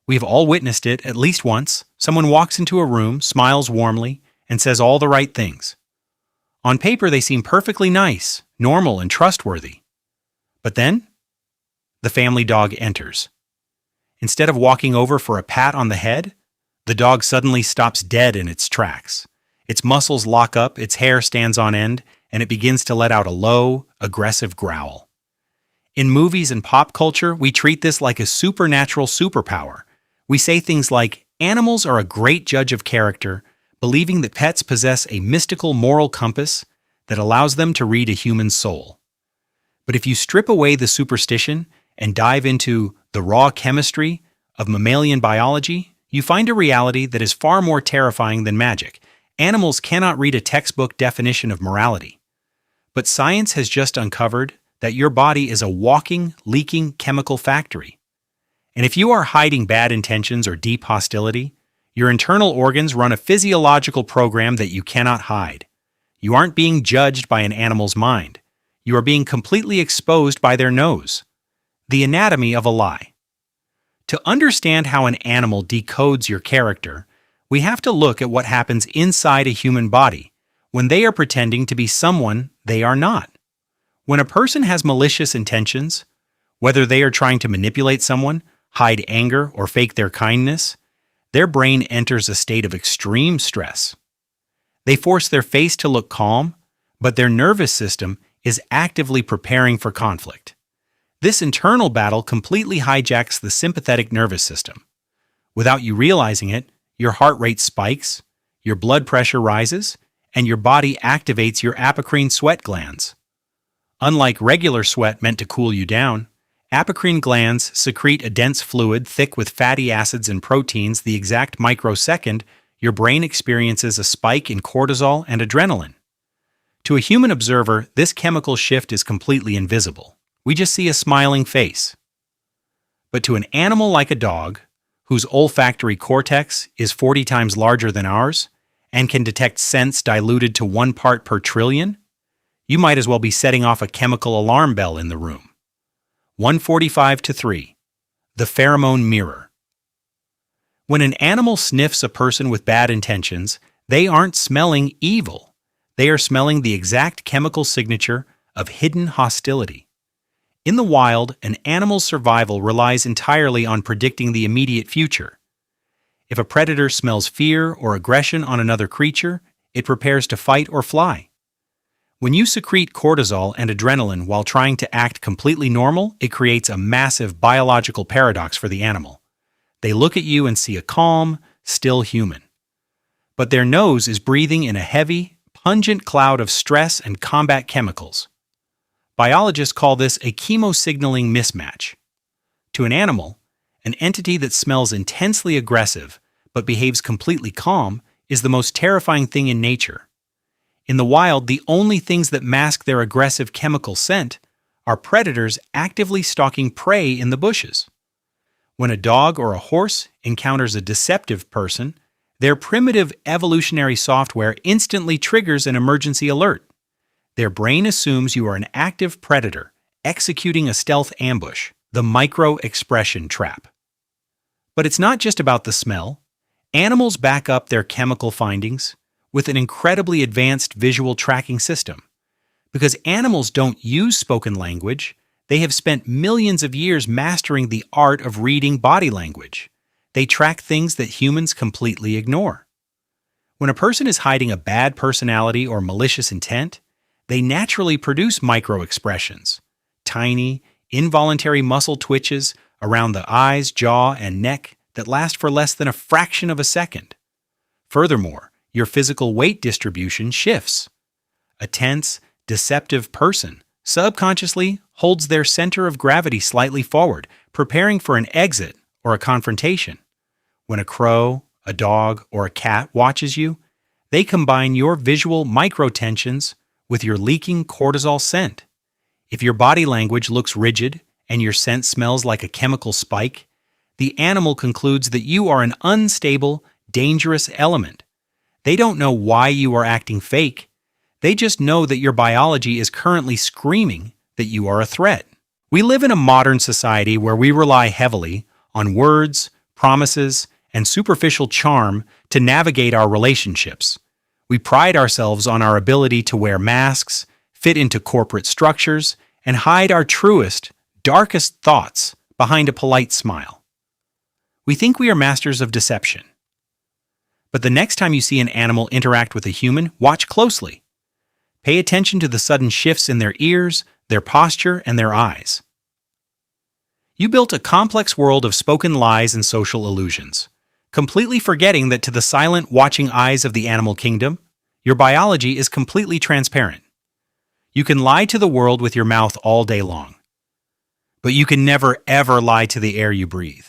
We've all witnessed it at least once. Someone walks into a room, smiles warmly, and says all the right things. On paper, they seem perfectly nice, normal, and trustworthy. But then, the family dog enters. Instead of walking over for a pat on the head, the dog suddenly stops dead in its tracks. Its muscles lock up, its hair stands on end, and it begins to let out a low, aggressive growl. In movies and pop culture, we treat this like a supernatural superpower. We say things like, animals are a great judge of character, believing that pets possess a mystical moral compass that allows them to read a human soul. But if you strip away the superstition and dive into the raw chemistry of mammalian biology, you find a reality that is far more terrifying than magic. Animals cannot read a textbook definition of morality. But science has just uncovered that your body is a walking, leaking chemical factory. And if you are hiding bad intentions or deep hostility, your internal organs run a physiological program that you cannot hide. You aren't being judged by an animal's mind. You are being completely exposed by their nose. The anatomy of a lie. To understand how an animal decodes your character, we have to look at what happens inside a human body when they are pretending to be someone they are not. When a person has malicious intentions, whether they are trying to manipulate someone, hide anger, or fake their kindness, their brain enters a state of extreme stress. They force their face to look calm, but their nervous system is actively preparing for conflict. This internal battle completely hijacks the sympathetic nervous system. Without you realizing it, your heart rate spikes, your blood pressure rises, and your body activates your apocrine sweat glands. Unlike regular sweat meant to cool you down, apocrine glands secrete a dense fluid thick with fatty acids and proteins the exact microsecond your brain experiences a spike in cortisol and adrenaline. To a human observer, this chemical shift is completely invisible. We just see a smiling face. But to an animal like a dog, whose olfactory cortex is 40 times larger than ours and can detect scents diluted to 1 part per trillion, you might as well be setting off a chemical alarm bell in the room. 1:45-3. The pheromone mirror. When an animal sniffs a person with bad intentions, they aren't smelling evil. They are smelling the exact chemical signature of hidden hostility. In the wild, an animal's survival relies entirely on predicting the immediate future. If a predator smells fear or aggression on another creature, it prepares to fight or fly. When you secrete cortisol and adrenaline while trying to act completely normal, it creates a massive biological paradox for the animal. They look at you and see a calm, still human. But their nose is breathing in a heavy, pungent cloud of stress and combat chemicals. Biologists call this a chemosignaling mismatch. To an animal, an entity that smells intensely aggressive but behaves completely calm is the most terrifying thing in nature. In the wild, the only things that mask their aggressive chemical scent are predators actively stalking prey in the bushes. When a dog or a horse encounters a deceptive person, their primitive evolutionary software instantly triggers an emergency alert. Their brain assumes you are an active predator executing a stealth ambush, the micro-expression trap. But it's not just about the smell. Animals back up their chemical findings with an incredibly advanced visual tracking system. Because animals don't use spoken language, they have spent millions of years mastering the art of reading body language. They track things that humans completely ignore. When a person is hiding a bad personality or malicious intent, they naturally produce micro-expressions, tiny, involuntary muscle twitches around the eyes, jaw, and neck that last for less than a fraction of a second. Furthermore, your physical weight distribution shifts. A tense, deceptive person subconsciously holds their center of gravity slightly forward, preparing for an exit or a confrontation. When a crow, a dog, or a cat watches you, they combine your visual microtensions with your leaking cortisol scent. If your body language looks rigid and your scent smells like a chemical spike, the animal concludes that you are an unstable, dangerous element. They don't know why you are acting fake. They just know that your biology is currently screaming that you are a threat. We live in a modern society where we rely heavily on words, promises, and superficial charm to navigate our relationships. We pride ourselves on our ability to wear masks, fit into corporate structures, and hide our truest, darkest thoughts behind a polite smile. We think we are masters of deception. But the next time you see an animal interact with a human, watch closely. Pay attention to the sudden shifts in their ears, their posture, and their eyes. You built a complex world of spoken lies and social illusions, completely forgetting that to the silent, watching eyes of the animal kingdom, your biology is completely transparent. You can lie to the world with your mouth all day long, but you can never, ever lie to the air you breathe.